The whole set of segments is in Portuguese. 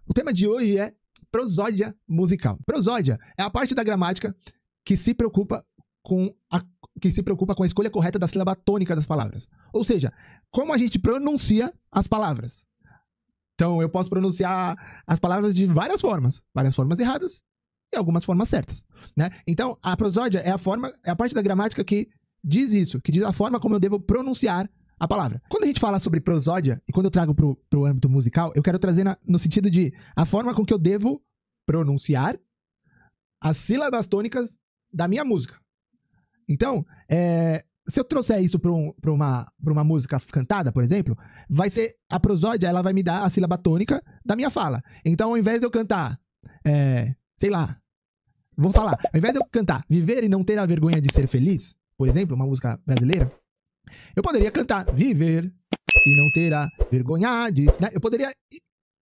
O tema de hoje é prosódia musical. Prosódia é a parte da gramática que se preocupa com a escolha correta da sílaba tônica das palavras. Ou seja, como a gente pronuncia as palavras. Então, eu posso pronunciar as palavras de várias formas erradas e algumas formas certas, né? Então, a prosódia é a parte da gramática que diz isso, que diz a forma como eu devo pronunciar a palavra. Quando a gente fala sobre prosódia, e quando eu trago pro âmbito musical, eu quero trazer no sentido de a forma com que eu devo pronunciar as sílabas tônicas da minha música. Então, se eu trouxer isso pra uma música cantada, por exemplo, vai ser a prosódia, ela vai me dar a sílaba tônica da minha fala. Então, ao invés de eu cantar, sei lá, vou falar, ao invés de eu cantar Viver e não ter a vergonha de ser feliz, por exemplo, uma música brasileira, eu poderia cantar Viver e não ter a vergonha de... Né? Eu poderia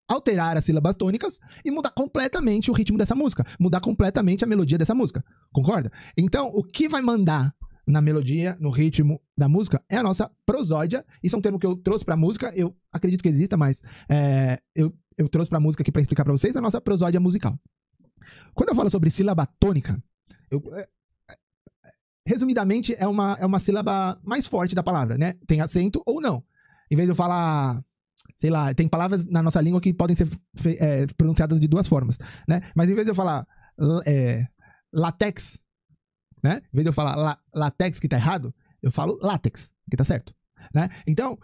alterar as sílabas tônicas e mudar completamente o ritmo dessa música, mudar completamente a melodia dessa música, concorda? Então, o que vai mandar na melodia, no ritmo da música, é a nossa prosódia. Isso é um termo que eu trouxe pra música, eu acredito que exista, mas eu trouxe pra música aqui pra explicar pra vocês a nossa prosódia musical. Quando eu falo sobre sílaba tônica, resumidamente, é uma sílaba mais forte da palavra, né? Tem acento ou não. Em vez de eu falar, sei lá, tem palavras na nossa língua que podem ser pronunciadas de duas formas, né? Mas em vez de eu falar latex, né? Em vez de eu falar latex, que tá errado, eu falo látex, que tá certo, né? Então,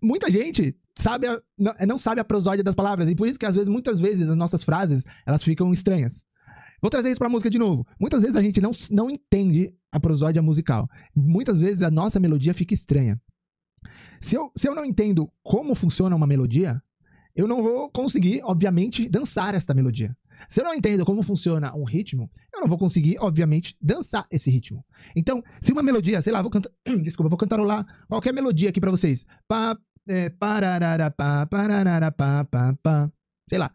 muita gente não sabe a prosódia das palavras, e por isso que muitas vezes as nossas frases, elas ficam estranhas. Vou trazer isso pra música de novo. Muitas vezes a gente não entende a prosódia musical. Muitas vezes a nossa melodia fica estranha. Se eu não entendo como funciona uma melodia, eu não vou conseguir, obviamente, dançar esta melodia. Se eu não entendo como funciona um ritmo, eu não vou conseguir, obviamente, dançar esse ritmo. Então, se uma melodia, sei lá, vou cantarolar qualquer melodia aqui pra vocês. Sei lá.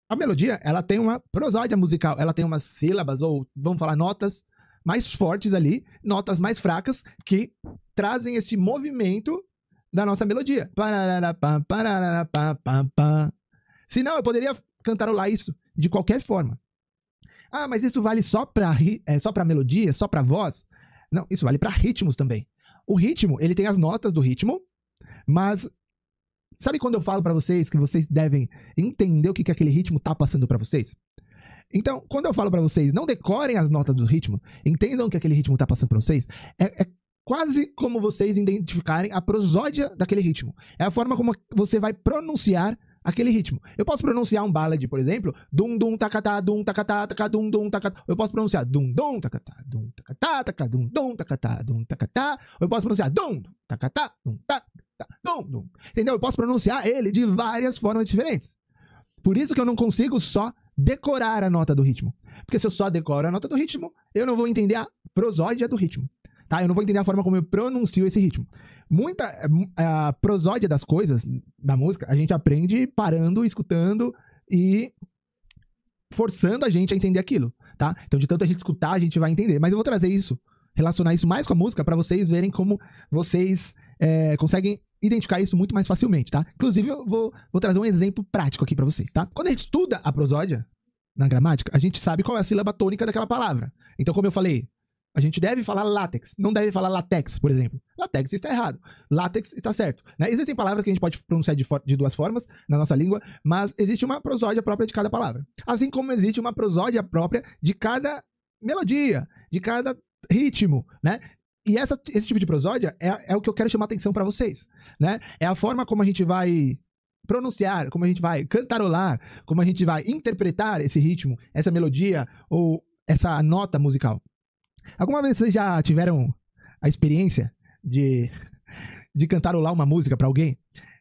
A melodia, ela tem uma prosódia musical, ela tem umas sílabas, ou vamos falar notas mais fortes ali, notas mais fracas, que trazem este movimento da nossa melodia. Se não, eu poderia cantarolar isso de qualquer forma. Ah, mas isso vale só pra melodia, só pra voz? Não, isso vale pra ritmos também. O ritmo, ele tem as notas do ritmo, mas... Sabe quando eu falo pra vocês que vocês devem entender o que aquele ritmo tá passando pra vocês? Então, quando eu falo pra vocês, não decorem as notas do ritmo, entendam o que aquele ritmo tá passando pra vocês, é quase como vocês identificarem a prosódia daquele ritmo. É a forma como você vai pronunciar aquele ritmo. Eu posso pronunciar um ballad, por exemplo, dum dum takatá, dum takatá, takatá, dum dum takatá. Eu posso pronunciar dum dum takatá, dum takatá, takatá, dum dum takatá, dum takatá. Eu posso pronunciar dum takatá, dum takatá. Entendeu? Eu posso pronunciar ele de várias formas diferentes. Por isso que eu não consigo só decorar a nota do ritmo. Porque se eu só decoro a nota do ritmo, eu não vou entender a prosódia do ritmo. Tá? Eu não vou entender a forma como eu pronuncio esse ritmo. A prosódia das coisas, da música, a gente aprende parando, escutando e forçando a gente a entender aquilo. Tá? Então, de tanto a gente escutar, a gente vai entender. Mas eu vou trazer isso, relacionar isso mais com a música, pra vocês verem como vocês conseguem identificar isso muito mais facilmente, tá? Inclusive, eu vou trazer um exemplo prático aqui pra vocês, tá? Quando a gente estuda a prosódia na gramática, a gente sabe qual é a sílaba tônica daquela palavra. Então, como eu falei, a gente deve falar látex, não deve falar latex, por exemplo. Latex está errado, látex está certo, né? Existem palavras que a gente pode pronunciar de duas formas na nossa língua, mas existe uma prosódia própria de cada palavra. Assim como existe uma prosódia própria de cada melodia, de cada ritmo, né? E esse tipo de prosódia é o que eu quero chamar a atenção pra vocês, né? É a forma como a gente vai pronunciar, como a gente vai cantarolar, como a gente vai interpretar esse ritmo, essa melodia ou essa nota musical. Alguma vez vocês já tiveram a experiência de cantarolar uma música pra alguém?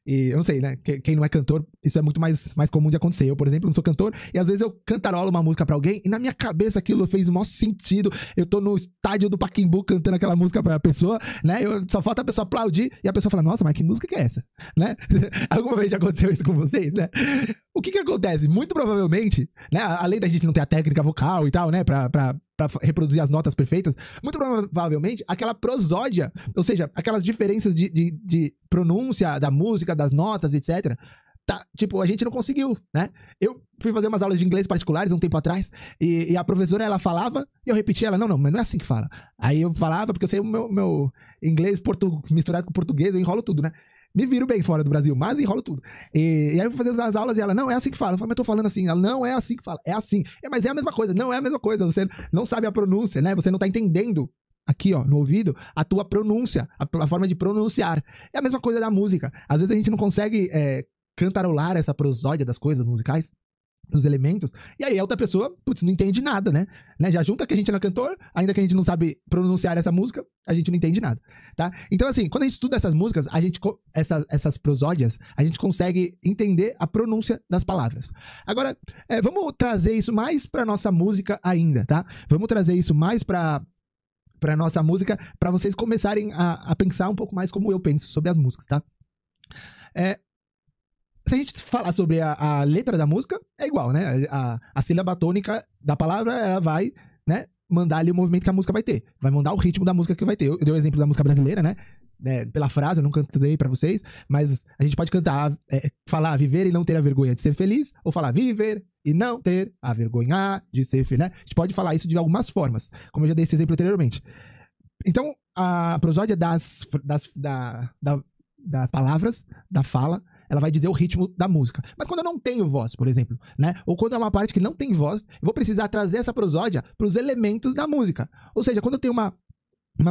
E eu não sei, né? Quem não é cantor, isso é muito mais comum de acontecer. Eu, por exemplo, não sou cantor, e às vezes eu cantarolo uma música pra alguém, e na minha cabeça aquilo fez o maior sentido. Eu tô no estádio do Pacaembu cantando aquela música pra pessoa, né? Só falta a pessoa aplaudir, e a pessoa fala, nossa, mas que música que é essa? Né? Alguma vez já aconteceu isso com vocês, né? O que acontece? Muito provavelmente, né? Além da gente não ter a técnica vocal e tal, né? Pra reproduzir as notas perfeitas, muito provavelmente aquela prosódia, ou seja, aquelas diferenças de pronúncia da música, das notas, etc., tá, tipo, a gente não conseguiu, né? Eu fui fazer umas aulas de inglês particulares um tempo atrás, e a professora, ela falava, e eu repetia, ela, não, mas não é assim que fala. Aí eu falava, porque eu sei o meu inglês misturado com português, eu enrolo tudo, né? Me viro bem fora do Brasil, mas enrolo tudo. E aí eu fui fazer as aulas e ela, não, é assim que fala. Eu falei, mas eu tô falando assim. Ela, não, é assim que fala. É assim. Mas é a mesma coisa. Não é a mesma coisa. Você não sabe a pronúncia, né? Você não tá entendendo aqui, ó, no ouvido, a tua pronúncia, a forma de pronunciar. É a mesma coisa da música. Às vezes a gente não consegue cantarolar essa prosódia das coisas musicais, dos elementos, e aí a outra pessoa, putz, não entende nada, né? Já junta que a gente não é cantor, ainda que a gente não sabe pronunciar essa música, a gente não entende nada, tá? Então, assim, quando a gente estuda essas músicas, essas prosódias, a gente consegue entender a pronúncia das palavras. Agora, vamos trazer isso mais pra nossa música ainda, tá? Vamos trazer isso mais pra nossa música, pra vocês começarem a pensar um pouco mais como eu penso sobre as músicas, tá? Se a gente falar sobre a letra da música, é igual, né? A sílaba tônica da palavra, ela vai, né, mandar ali o movimento que a música vai ter. Vai mandar o ritmo da música que vai ter. Eu dei o exemplo da música brasileira, né? Pela frase, eu não cantei pra vocês, mas a gente pode cantar, falar viver e não ter a vergonha de ser feliz, ou falar viver e não ter a vergonha de ser feliz, né? A gente pode falar isso de algumas formas, como eu já dei esse exemplo anteriormente. Então, a prosódia das palavras, da fala, ela vai dizer o ritmo da música. Mas quando eu não tenho voz, por exemplo, né? Ou quando é uma parte que não tem voz, eu vou precisar trazer essa prosódia para os elementos da música. Ou seja, quando eu tenho uma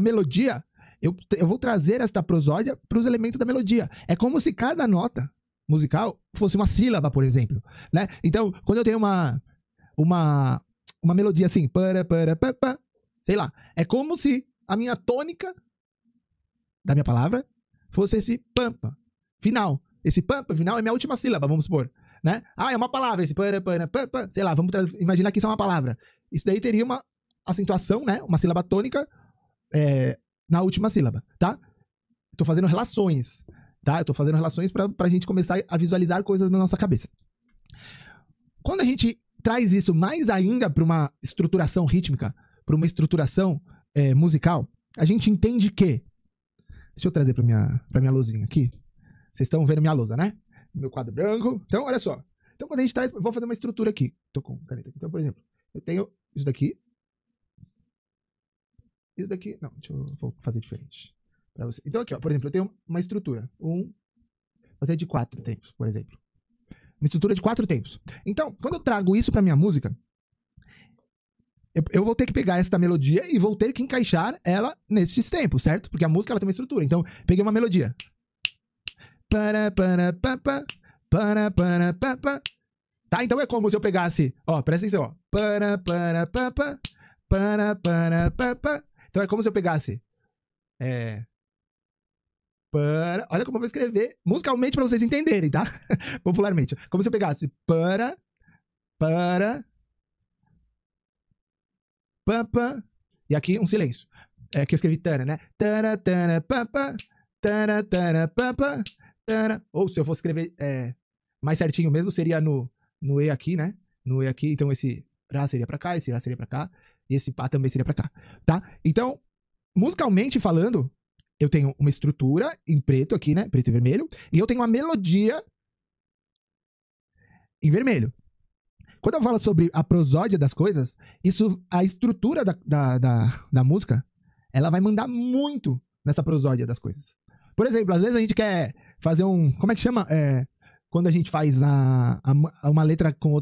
melodia, eu vou trazer esta prosódia para os elementos da melodia. É como se cada nota musical fosse uma sílaba, por exemplo, né? Então, quando eu tenho uma melodia assim, sei lá, é como se a minha tônica da minha palavra fosse esse pampa final. Esse pampa final é minha última sílaba, vamos supor, né? É uma palavra, esse sei lá, vamos imaginar que isso é uma palavra. Isso daí teria uma acentuação, né? Uma sílaba tônica na última sílaba, tá? Tô fazendo relações, tá? Eu tô fazendo relações pra gente começar a visualizar coisas na nossa cabeça. Quando a gente traz isso mais ainda pra uma estruturação rítmica, pra uma estruturação musical, a gente entende que... Deixa eu trazer pra minha luzinha aqui. Vocês estão vendo minha lousa, né? Meu quadro branco. Então, olha só. Então, quando a gente traz... Vou fazer uma estrutura aqui. Tô com caneta aqui. Então, por exemplo, eu tenho isso daqui. Isso daqui... Não, vou fazer diferente. Pra você. Então, aqui, ó. Por exemplo, eu tenho uma estrutura. Vou fazer de 4 tempos, por exemplo. Uma estrutura de 4 tempos. Então, quando eu trago isso pra minha música, eu vou ter que pegar essa melodia e vou ter que encaixar ela nesses tempos, certo? Porque a música, ela tem uma estrutura. Então, peguei uma melodia. Tá? Então é como se eu pegasse, ó, presta atenção, ó. Então é como se eu pegasse olha como eu vou escrever musicalmente pra vocês entenderem, tá? Popularmente. Como se eu pegasse e aqui um silêncio. Aqui eu escrevi tara, né? Ou se eu fosse escrever mais certinho mesmo, seria no E aqui, né? No E aqui, então esse Rá seria pra cá, esse Rá seria pra cá, e esse Pá também seria pra cá, tá? Então, musicalmente falando, eu tenho uma estrutura em preto aqui, né? Preto e vermelho, e eu tenho uma melodia em vermelho. Quando eu falo sobre a prosódia das coisas, a estrutura da música, ela vai mandar muito nessa prosódia das coisas. Por exemplo, às vezes a gente quer fazer como é que chama? Quando a gente faz uma letra com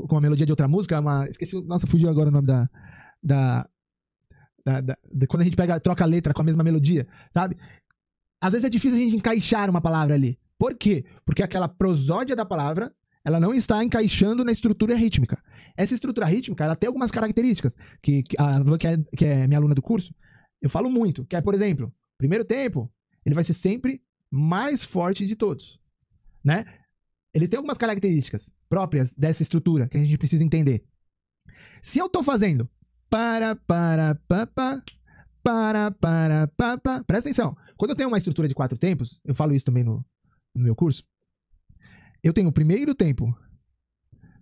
uma melodia de outra música, esqueci, nossa, fugiu agora o nome quando a gente troca a letra com a mesma melodia, sabe? Às vezes é difícil a gente encaixar uma palavra ali. Por quê? Porque aquela prosódia da palavra, ela não está encaixando na estrutura rítmica. Essa estrutura rítmica, ela tem algumas características que é minha aluna do curso, eu falo muito, que é, por exemplo, primeiro tempo, ele vai ser sempre mais forte de todos, né? Ele tem algumas características próprias dessa estrutura que a gente precisa entender. Se eu tô fazendo presta atenção. Quando eu tenho uma estrutura de 4 tempos, eu falo isso também no meu curso, eu tenho o primeiro tempo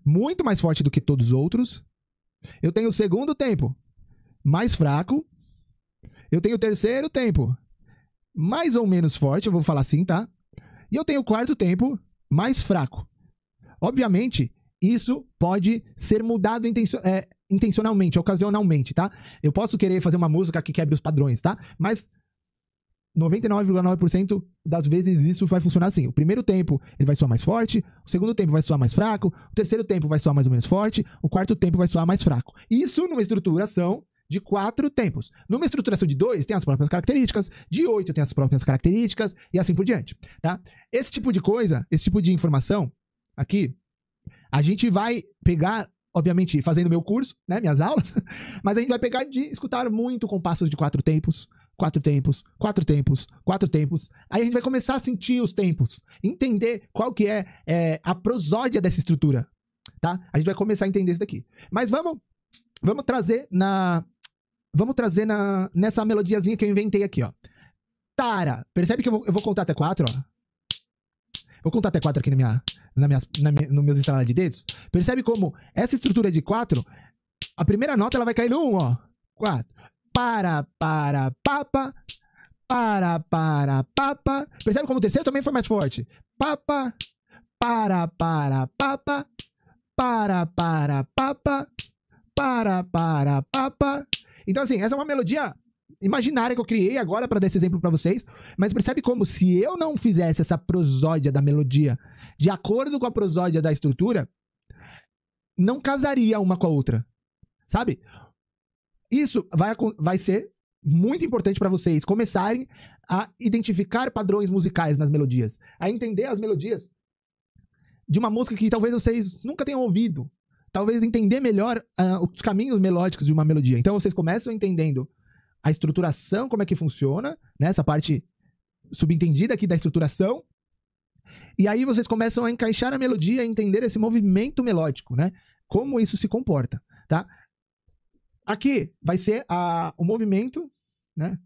muito mais forte do que todos os outros, eu tenho o segundo tempo mais fraco, eu tenho o terceiro tempo mais ou menos forte, eu vou falar assim, tá? E eu tenho o quarto tempo mais fraco. Obviamente, isso pode ser mudado intencionalmente, ocasionalmente, tá? Eu posso querer fazer uma música que quebre os padrões, tá? Mas 99,9% das vezes isso vai funcionar assim. O primeiro tempo ele vai soar mais forte, o segundo tempo vai soar mais fraco, o terceiro tempo vai soar mais ou menos forte, o quarto tempo vai soar mais fraco. Isso numa estruturação de 4 tempos. Numa estruturação de 2 tem as próprias características, de 8 tem as próprias características e assim por diante, tá? Esse tipo de coisa, esse tipo de informação aqui, a gente vai pegar, obviamente, fazendo meu curso, né, minhas aulas, mas a gente vai pegar de escutar muito compassos de 4 tempos, 4 tempos, 4 tempos, 4 tempos. Aí a gente vai começar a sentir os tempos, entender qual que é a prosódia dessa estrutura, tá? A gente vai começar a entender isso daqui. Mas vamos trazer nessa melodiazinha que eu inventei aqui, ó. Tara. Percebe que eu vou contar até 4, ó. Vou contar até 4 aqui no meus instalar de dedos. Percebe como essa estrutura de 4, a primeira nota ela vai cair no 1, ó. 4. Para, papa. Para, papa. Percebe como o terceiro também foi mais forte. Papa. Para, papa. Para, papa. Para, papa. Então, assim, essa é uma melodia imaginária que eu criei agora para dar esse exemplo para vocês, mas percebe como se eu não fizesse essa prosódia da melodia de acordo com a prosódia da estrutura, não casaria uma com a outra, sabe? Isso vai ser muito importante para vocês começarem a identificar padrões musicais nas melodias, a entender as melodias de uma música que talvez vocês nunca tenham ouvido, talvez entender melhor os caminhos melódicos de uma melodia. Então vocês começam entendendo a estruturação, como é que funciona, né? Essa parte subentendida aqui da estruturação. E aí vocês começam a encaixar a melodia, a entender esse movimento melódico, né? Como isso se comporta, tá? Aqui vai ser o movimento, né?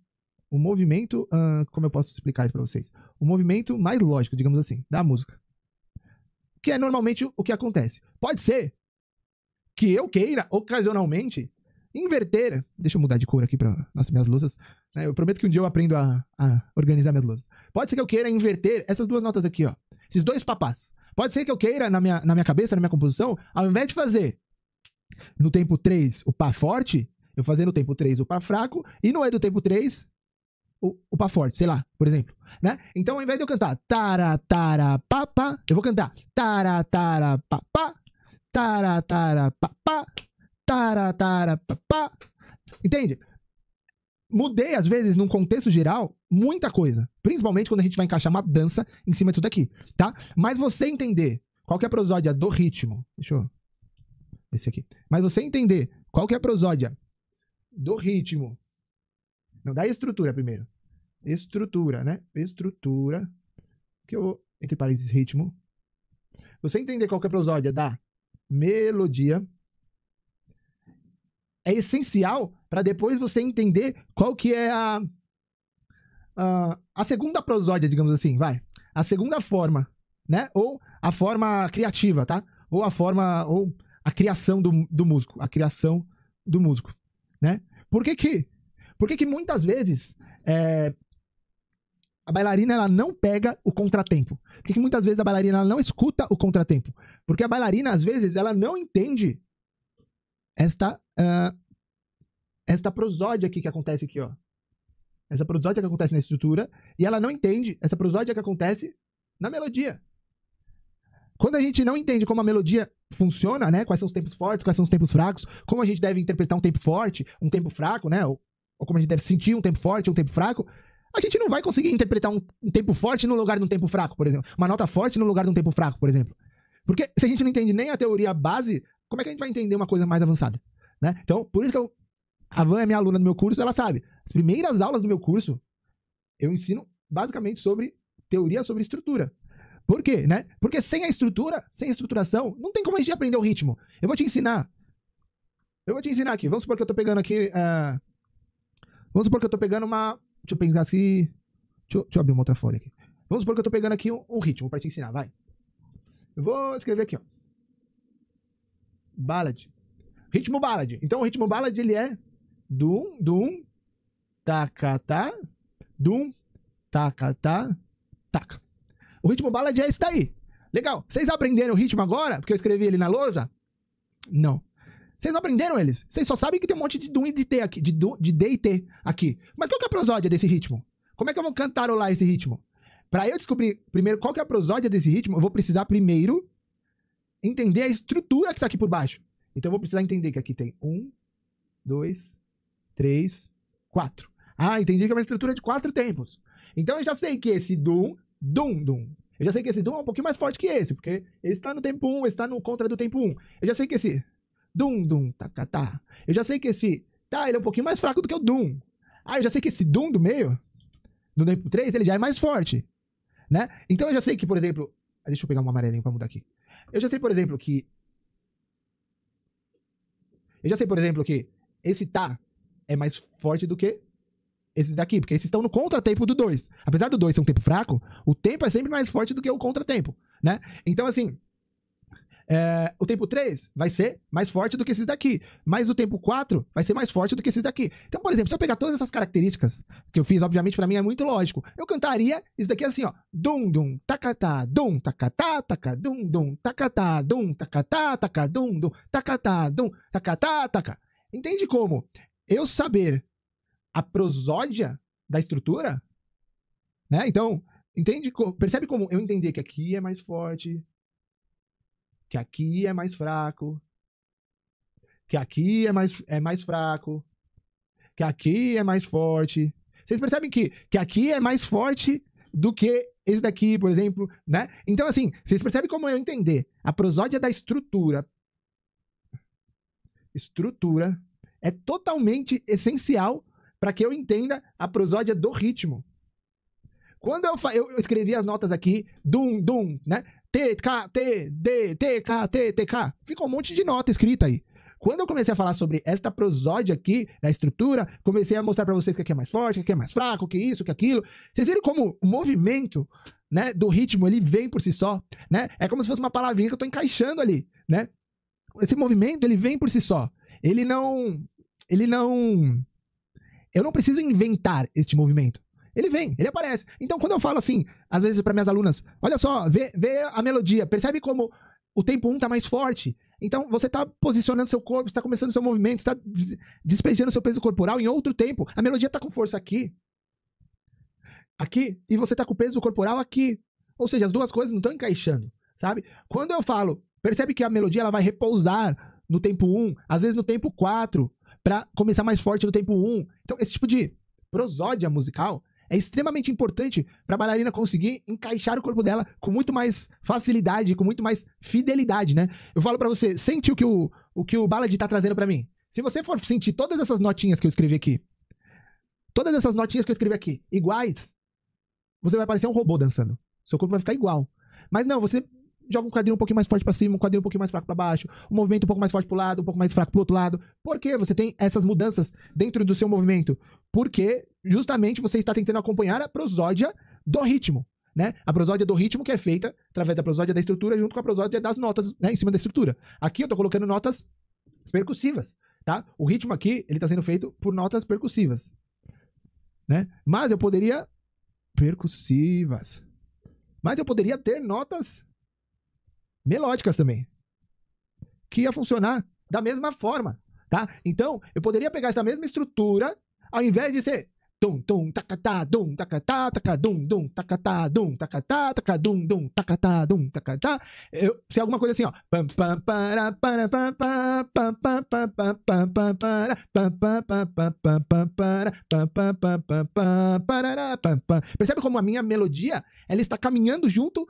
O movimento, como eu posso explicar isso para vocês? O movimento mais lógico, digamos assim, da música. Que é normalmente o que acontece. Pode ser que eu queira, ocasionalmente, inverter. Deixa eu mudar de cor aqui para as minhas louças. Eu prometo que um dia eu aprendo a organizar minhas louças. Pode ser que eu queira inverter essas duas notas aqui, ó. Esses dois papás. Pode ser que eu queira, na minha cabeça, na minha composição, ao invés de fazer no tempo 3 o pá forte, eu fazer no tempo 3 o pá fraco, e no E do tempo 3 o pá forte, sei lá, por exemplo. Né? Então, ao invés de eu cantar tara, tara, papá, eu vou cantar tara, tara, papá, tara, tara, papá, tara, tara, papá. Entende? Mudei, às vezes, num contexto geral, muita coisa. Principalmente quando a gente vai encaixar uma dança em cima disso daqui, tá? Mas você entender qual que é a prosódia do ritmo. Deixa eu... Esse aqui. Mas você entender qual que é a prosódia do ritmo. Não, da estrutura primeiro. Estrutura, né? Estrutura. Que eu... Entre parênteses, ritmo. Você entender qual que é a prosódia da melodia é essencial para depois você entender qual que é a segunda prosódia, digamos assim, vai. A segunda forma, né? Ou a forma criativa, tá? Ou a criação do músico. A criação do músico, né? Por que muitas vezes a bailarina ela não pega o contratempo? Por que muitas vezes a bailarina ela não escuta o contratempo? Porque a bailarina, às vezes, ela não entende esta prosódia aqui que acontece aqui, ó. Essa prosódia que acontece na estrutura, e ela não entende essa prosódia que acontece na melodia. Quando a gente não entende como a melodia funciona, né? Quais são os tempos fortes, quais são os tempos fracos, como a gente deve interpretar um tempo forte, um tempo fraco, né? Ou como a gente deve sentir um tempo forte, um tempo fraco, a gente não vai conseguir interpretar um tempo forte no lugar de um tempo fraco, por exemplo. Uma nota forte no lugar de um tempo fraco, por exemplo. Porque se a gente não entende nem a teoria base, como é que a gente vai entender uma coisa mais avançada? Né? Então, por isso que a Van é minha aluna do meu curso, ela sabe. As primeiras aulas do meu curso, eu ensino basicamente sobre teoria sobre estrutura. Por quê? Né? Porque sem a estrutura, sem a estruturação, não tem como a gente aprender o ritmo. Eu vou te ensinar aqui. Vamos supor que eu tô pegando aqui... Vamos supor que eu tô pegando uma... Deixa eu pensar assim... Deixa eu abrir uma outra folha aqui. Vamos supor que eu tô pegando aqui um ritmo pra te ensinar, vai. Eu vou escrever aqui, ó. Ballad. Ritmo ballad. Então o ritmo ballad ele é dum, dum, taca, tá, dum, taca, tá, taca. O ritmo ballad é esse daí. Legal. Vocês aprenderam o ritmo agora? Porque eu escrevi ele na lousa? Não. Vocês não aprenderam eles. Vocês só sabem que tem um monte de dum e de t aqui, de D e T aqui. Mas qual que é a prosódia desse ritmo? Como é que eu vou cantarolar esse ritmo? Para eu descobrir primeiro qual que é a prosódia desse ritmo, eu vou precisar primeiro entender a estrutura que tá aqui por baixo. Então eu vou precisar entender que aqui tem 1, 2, 3, 4. Ah, entendi que é uma estrutura de 4 tempos. Então eu já sei que esse dum, dum, dum. Eu já sei que esse dum é um pouquinho mais forte que esse, porque ele está no tempo 1, ele está no contra do tempo 1. Eu já sei que esse dum, dum, tá, tá, tá. Eu já sei que esse tá, ele é um pouquinho mais fraco do que o dum. Ah, eu já sei que esse dum do meio, no tempo 3, ele já é mais forte, né? Então eu já sei que, por exemplo, deixa eu pegar um amarelinho pra mudar aqui. Eu já sei, por exemplo, que esse tá é mais forte do que esses daqui, porque esses estão no contratempo do 2. Apesar do 2 ser um tempo fraco, o tempo é sempre mais forte do que o contratempo, né? Então, assim, o tempo 3 vai ser mais forte do que esses daqui, mas o tempo 4 vai ser mais forte do que esses daqui. Então, por exemplo, se eu pegar todas essas características que eu fiz, obviamente, pra mim é muito lógico. Eu cantaria isso daqui assim, ó. Dum, dum, tacatá, dum, tacatá, taca, dum, dum, tacatá, dum, tacatá, taca, dum, dum, tacatá, dum, tacatá, taca. Entende como eu saber a prosódia da estrutura, né? Então, percebe como eu entender que aqui é mais forte, que aqui é mais fraco, que aqui é mais fraco, que aqui é mais forte. Vocês percebem que aqui é mais forte do que esse daqui, por exemplo, né? Então, assim, vocês percebem como eu entender a prosódia da estrutura. Estrutura é totalmente essencial para que eu entenda a prosódia do ritmo. Quando eu escrevi as notas aqui, dum, dum, né? T, K, T, D, T, K, T, T, K. Fica um monte de nota escrita aí. Quando eu comecei a falar sobre esta prosódia aqui, da estrutura, comecei a mostrar para vocês que aqui é mais forte, que aqui é mais fraco, que isso, que aquilo. Vocês viram como o movimento, né, do ritmo, ele vem por si só, né? É como se fosse uma palavrinha que eu tô encaixando ali, né? Esse movimento, ele vem por si só. Ele não... Eu não preciso inventar este movimento. Ele vem, ele aparece. Então, quando eu falo assim, às vezes para minhas alunas, olha só, vê a melodia, percebe como o tempo 1 tá mais forte. Então, você tá posicionando seu corpo, está começando seu movimento, está despejando seu peso corporal em outro tempo. A melodia tá com força aqui, e você tá com o peso corporal aqui. Ou seja, as duas coisas não estão encaixando, sabe? Quando eu falo, percebe que a melodia ela vai repousar no tempo 1, às vezes no tempo 4, para começar mais forte no tempo 1. Então, esse tipo de prosódia musical é extremamente importante para a bailarina conseguir encaixar o corpo dela com muito mais facilidade, com muito mais fidelidade, né? Eu falo para você, sente o que o Ballad tá trazendo para mim. Se você for sentir todas essas notinhas que eu escrevi aqui, iguais, você vai parecer um robô dançando. Seu corpo vai ficar igual. Mas não, você joga um quadril um pouquinho mais forte para cima, um quadril um pouquinho mais fraco para baixo, um movimento um pouco mais forte pro lado, um pouco mais fraco pro outro lado. Por que você tem essas mudanças dentro do seu movimento? Porque justamente você está tentando acompanhar a prosódia do ritmo, né? A prosódia do ritmo que é feita através da prosódia da estrutura junto com a prosódia das notas, né, em cima da estrutura. Aqui eu tô colocando notas percussivas, tá? O ritmo aqui, ele tá sendo feito por notas percussivas, né? Mas eu poderia ter notas melódicas também, que ia funcionar da mesma forma, tá? Então, eu poderia pegar essa mesma estrutura, ao invés de ser dum, dum, tacatá, dum, tacatá, taca, dum, dum, tacatá, dum, tacatá, taca, dum, dum, tacatá, dum, tacatá, se alguma coisa assim, ó. Percebe como a minha melodia, ela está caminhando junto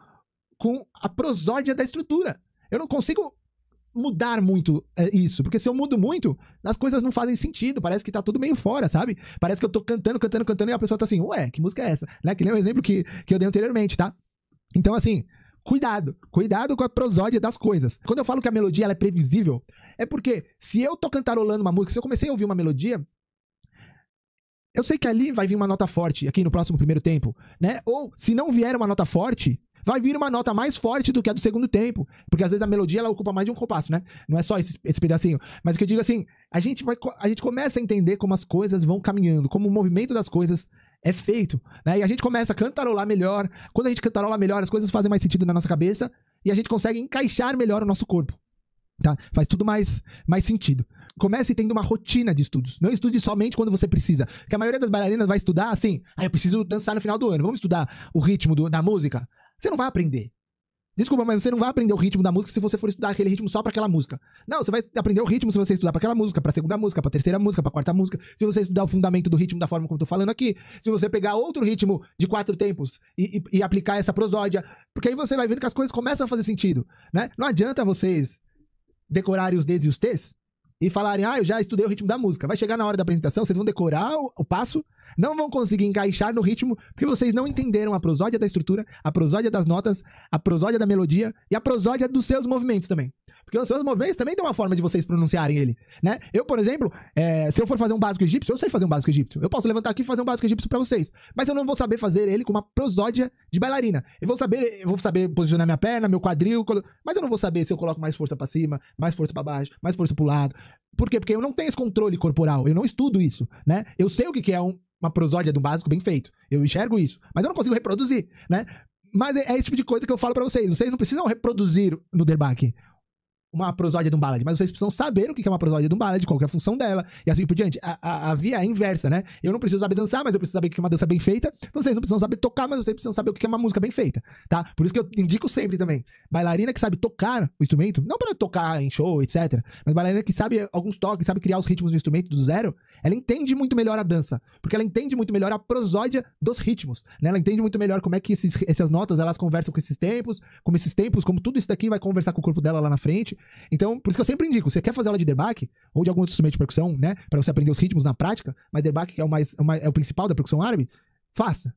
com a prosódia da estrutura. Eu não consigo mudar muito isso, porque se eu mudo muito, as coisas não fazem sentido, parece que tá tudo meio fora, sabe? Parece que eu tô cantando e a pessoa tá assim, ué, que música é essa? Né? Que nem o exemplo que eu dei anteriormente, tá? Então, assim, cuidado com a prosódia das coisas. Quando eu falo que a melodia ela é previsível, é porque se eu tô cantarolando uma música, se eu comecei a ouvir uma melodia, eu sei que ali vai vir uma nota forte aqui no próximo primeiro tempo, né? Ou se não vier uma nota forte, vai vir uma nota mais forte do que a do segundo tempo. Porque às vezes a melodia ela ocupa mais de um compasso, né? Não é só esse pedacinho. Mas o que eu digo assim, a gente começa a entender como as coisas vão caminhando, como o movimento das coisas é feito, né? E a gente começa a cantarolar melhor. Quando a gente cantarola melhor, as coisas fazem mais sentido na nossa cabeça. e a gente consegue encaixar melhor o nosso corpo. Tá? Faz tudo mais sentido. Comece tendo uma rotina de estudos. Não estude somente quando você precisa. Porque a maioria das bailarinas vai estudar assim, eu preciso dançar no final do ano, vamos estudar o ritmo da música. Você não vai aprender. Desculpa, mas você não vai aprender o ritmo da música se você for estudar aquele ritmo só pra aquela música. Não, você vai aprender o ritmo se você estudar pra aquela música, pra segunda música, pra terceira música, pra quarta música. Se você estudar o fundamento do ritmo da forma como eu tô falando aqui. Se você pegar outro ritmo de 4 tempos e aplicar essa prosódia. Porque aí você vai vendo que as coisas começam a fazer sentido, né? Não adianta vocês decorarem os Ds e os Ts e falarem, eu já estudei o ritmo da música. Vai chegar na hora da apresentação, vocês vão decorar o passo, não vão conseguir encaixar no ritmo, porque vocês não entenderam a prosódia da estrutura, a prosódia das notas, a prosódia da melodia e a prosódia dos seus movimentos também. Porque os seus movimentos também tem uma forma de vocês pronunciarem ele, né? Eu, por exemplo, se eu for fazer um básico egípcio, eu sei fazer um básico egípcio. Eu posso levantar aqui e fazer um básico egípcio pra vocês. Mas eu não vou saber fazer ele com uma prosódia de bailarina. Eu vou saber posicionar minha perna, meu quadril, mas eu não vou saber se eu coloco mais força pra cima, mais força pra baixo, mais força pro lado. Por quê? Porque eu não tenho esse controle corporal. Eu não estudo isso, né? Eu sei o que é uma prosódia do básico bem feito. Eu enxergo isso. Mas eu não consigo reproduzir, né? Mas é esse tipo de coisa que eu falo pra vocês. Vocês não precisam reproduzir no derbaque uma prosódia de um ballad, mas vocês precisam saber o que é uma prosódia de um ballad, qual que é a função dela, e assim por diante. A via é inversa, né? Eu não preciso saber dançar, mas eu preciso saber o que é uma dança bem feita. Vocês não precisam saber tocar, mas vocês precisam saber o que é uma música bem feita, tá? Por isso que eu indico sempre também. Bailarina que sabe tocar o instrumento, não para tocar em show, etc. Mas bailarina que sabe alguns toques, sabe criar os ritmos do instrumento do zero, ela entende muito melhor a dança, porque ela entende muito melhor a prosódia dos ritmos, né? Ela entende muito melhor como é que essas notas, elas conversam com esses tempos, como tudo isso daqui vai conversar com o corpo dela lá na frente. Então, por isso que eu sempre indico, você quer fazer aula de derbaque, ou de algum outro instrumento de percussão, né, pra você aprender os ritmos na prática, mas derbaque que é o principal da percussão árabe, faça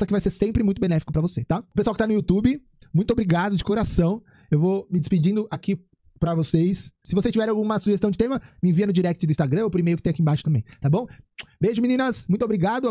que vai ser sempre muito benéfico pra você, tá? O pessoal que tá no YouTube, muito obrigado de coração. Eu vou me despedindo aqui pra vocês. Se vocês tiverem alguma sugestão de tema, me envia no direct do Instagram ou por e-mail que tem aqui embaixo também, tá bom? Beijo, meninas. Muito obrigado.